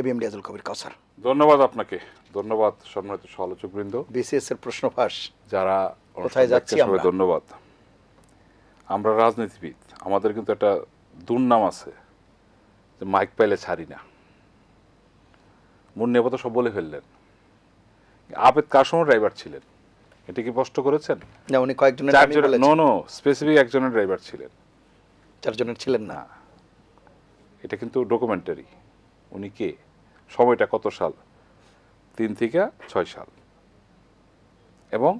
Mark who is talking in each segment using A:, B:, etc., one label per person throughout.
A: ABM Riazul কবির কাউসার।
B: ধন্যবাদ আপনাকে, ধন্যবাদ সম্মানিত সহযোগবৃন্দ,
A: বিসিএস এর প্রশ্ন ফাঁস
B: যারা
A: কোথায় যাচ্ছি আমরা?
B: ধন্যবাদ। আমরা রাজনীতিবিদ, আমাদের কিন্তু একটা দুর্নাম আছে যে মাইক পাইলে ছাড়ি না। মুন্নি আপা তো সব বলে ফেললেন। আবেদ কার সময় ড্রাইভার ছিলেন, এটা কি স্পষ্ট করেছেন?
A: না, উনি কয়েকজনের নামই বলেছেন।
B: নো, স্পেসিফিক একজনের ড্রাইভার ছিলেন,
A: চারজনের ছিলেন না।
B: এটা কিন্তু ডকুমেন্টারি। উনি কে, সময়টা কত সাল? 3 থেকে 6 সাল, এবং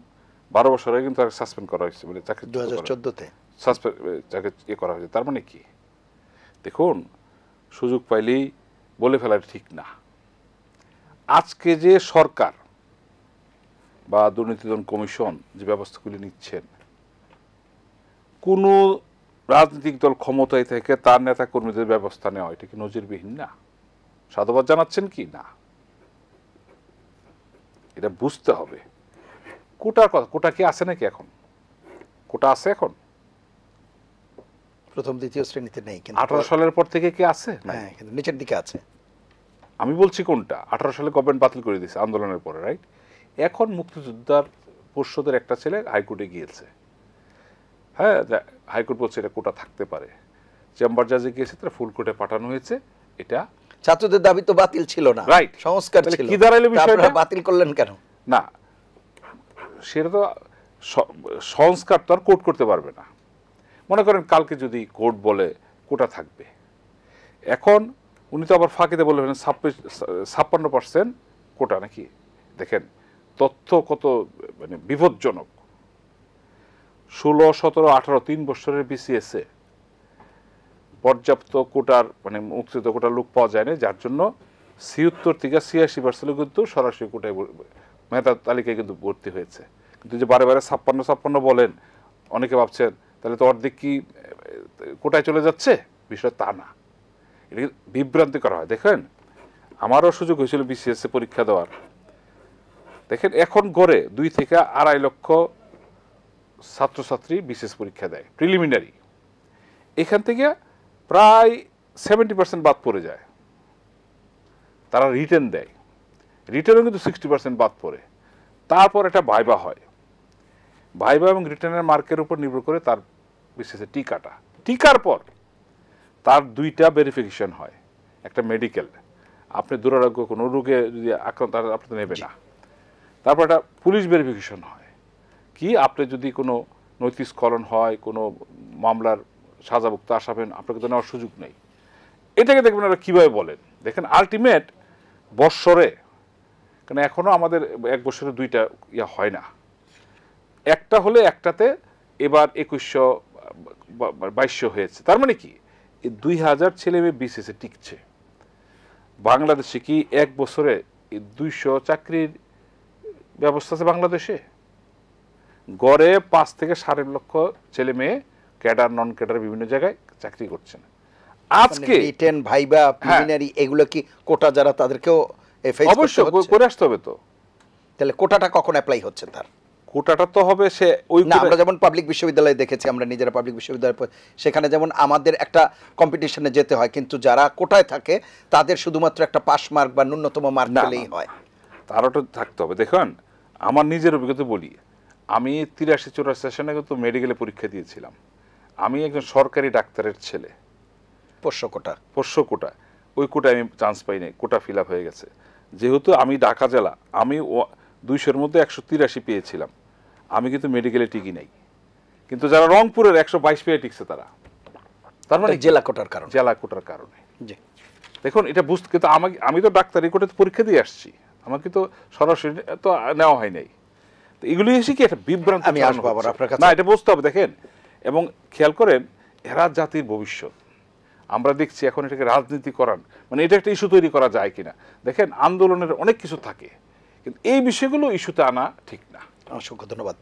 B: 12 বছর আগে কিন্তু তাকে সাসপেন্ড করা হয়েছে, মানে চাকরি
A: 2014-তে
B: চাকরি করা হয়েছে। তার মানে কি? দেখুন, সুযোগ পাইলেই বলে ফেলা ঠিক না। আজকে যে সরকার বা দুর্নীতি দমন কমিশন যে ব্যবস্থাগুলি নিচ্ছেন, কোনো রাজনৈতিক দল ক্ষমতায় থেকে তার নেতা কর্মীদের ব্যবস্থা নেওয়া, এটা কি নজিরবিহীন না? সাধুবাদ জানাচ্ছেন কি না? এটা বুঝতে হবে। কোটার কথা, কোটা কি আছে নাকি এখন? কোটা আছে এখন?
A: প্রথম দ্বিতীয় শ্রেণীতে নেই, কিন্তু
B: 18 সালের পর থেকে কি আছে?
A: হ্যাঁ, কিন্তু নিচের দিকে আছে।
B: আমি বলছি কোনটা? 18 সালে গভর্নমেন্ট বাতিল করে দিয়েছে আন্দোলনের পরে, রাইট? এখন মুক্তিযোদ্ধার পর্ষদের একটা ছেলে হাইকোর্টে গিয়েছে, হ্যাঁ, হাইকোর্ট বলছে এটা কোটা থাকতে পারে। চেম্বার জাজে গিয়েছে, তারা ফুল কোর্টে পাঠানো হয়েছে। এটা
A: ছাত্রদের দাবি তো বাতিল ছিল না,
B: রাইট,
A: সংস্কার ছিল।
B: কি দাঁড়াইলো বিষয়টা?
A: আপনারা বাতিল করলেন কেন?
B: না, সেটা তো সংস্কার তো আর কোর্ট করতে পারবে না। মনে করেন কালকে যদি কোর্ট বলে কোটা থাকবে, এখন উনি তো আবার ফাঁকিতে বলে 56% কোটা নাকি। দেখেন তথ্য কত মানে বিপজ্জনক। 16, 17, 18, 3 বছরের বিসিএসে পর্যাপ্ত কোটার মানে মুক্তিযুদ্ধ কোটার লোক পাওয়া যায় না, যার জন্য 76 থেকে 86% কিন্তু সরাসরি কোটায় মেধা তালিকায় কিন্তু ভর্তি হয়েছে। কিন্তু যে বারে বারে 56 বলেন, অনেকে ভাবছেন তাহলে তো অর্ধেক কি কোটায় চলে যাচ্ছে, বিষয় তা না। এটা বিভ্রান্তি করা হয়। দেখেন, আমারও সুযোগ হয়েছিল বিসিএস পরীক্ষা দেওয়ার। দেখেন এখন গড়ে 2 থেকে 2.5 লক্ষ ছাত্রছাত্রী বিসিএস পরীক্ষা দেয় প্রিলিমিনারি। এখান থেকে প্রায় 70% বাদ পড়ে যায়। তারা রিটেন দেয়, রিটেনও কিন্তু 60% বাদ পড়ে। তারপর একটা ভাইবা হয়, ভাইবা এবং রিটেনের মার্কের উপর নির্ভর করে তার বিসিএস টিকাটা। টিকার পর তার 2টা ভেরিফিকেশন হয়। একটা মেডিকেল, আপনি দুরারোগ্য কোনো রোগে যদি আক্রান্ত আপনি নেবে না। তারপর একটা পুলিশ ভেরিফিকেশন হয়, কি আপনি যদি কোনো নৈতিক স্খলন হয়, কোনো মামলার সাজাভুক্ত আসামেন, আপনাকে তো নেওয়ার সুযোগ নেই। এটাকে দেখবেন ওরা কীভাবে বলেন। দেখেন আলটিমেট বৎসরে, কারণ এখনও আমাদের 1 বছরে 2টা হয় না, একটা হলে একটাতে এবার 2100-2200 হয়েছে। তার মানে কি, এই 2000 ছেলে মেয়ে বিসিএসে টিকছে। বাংলাদেশে কি 1 বছরে 200 চাকরির ব্যবস্থা আছে বাংলাদেশে? গড়ে 5 থেকে 7.5 লক্ষ ছেলে মেয়ে ক্যাডার নন ক্যাডার বিভিন্ন জায়গায় চাকরি করছেন। আজকে
A: রিটেন, ভাইবা, প্রিলিমিনারি এগুলো কি কোটা যারা তাদেরকেও
B: অবশ্যই করে আসতে হবে। তো
A: তাহলে কোটাটা কখন অ্যাপ্লাই হচ্ছে তার?
B: কোটাটা তো হবে সে ওই
A: না, আমরা যেমন পাবলিক বিশ্ববিদ্যালয়ে দেখেছি, আমরা নিজেরা পাবলিক বিশ্ববিদ্যালয়, সেখানে যেমন আমাদের একটা কম্পিটিশনে যেতে হয়, কিন্তু যারা কোটায় থাকে তাদের শুধুমাত্র একটা পাস মার্ক বা ন্যূনতম মার্ক পেলেই হয়।
B: তারও তো থাকতে হবে। দেখুন, আমার নিজের অভিজ্ঞতা বলি, আমি 83-84 সেশনে কিন্তু মেডিকেলে পরীক্ষা দিয়েছিলাম। আমি একজন সরকারি ডাক্তারের ছেলে,
A: পোষ্য কোটা,
B: ওই কোটায় আমি চান্স পাই নাই, কোটা ফিল আপ হয়ে গেছে। যেহেতু আমি ঢাকা জেলা, আমি 200-র মধ্যে 183 পেয়েছিলাম, আমি কিন্তু মেডিকেলে টিকি নাই। কিন্তু যারা রংপুরের 122 পেয়ে টিকছে তারা, তার মানে
A: জেলা কোটার কারণে।
B: দেখুন এটা বুঝতে, কিন্তু আমি তো ডাক্তারি কোটাতে পরীক্ষা দিয়ে আসছি, আমাকে তো সরাসরি তো নেওয়া হয় নাই। তো এগুলি এসে কি একটা বিভ্রান্ত,
A: আমি আসবো আবার আপনার কাছে।
B: না, এটা বুঝতে হবে। দেখেন, এবং খেয়াল করেন, এরা জাতির ভবিষ্যৎ। আমরা দেখছি এখন এটাকে রাজনীতি করান, মানে এটা একটা ইস্যু তৈরি করা যায় কিনা। দেখেন আন্দোলনের অনেক কিছু থাকে, কিন্তু এই বিষয়গুলো ইস্যুতে আনা ঠিক না।
A: অসংখ্য ধন্যবাদ।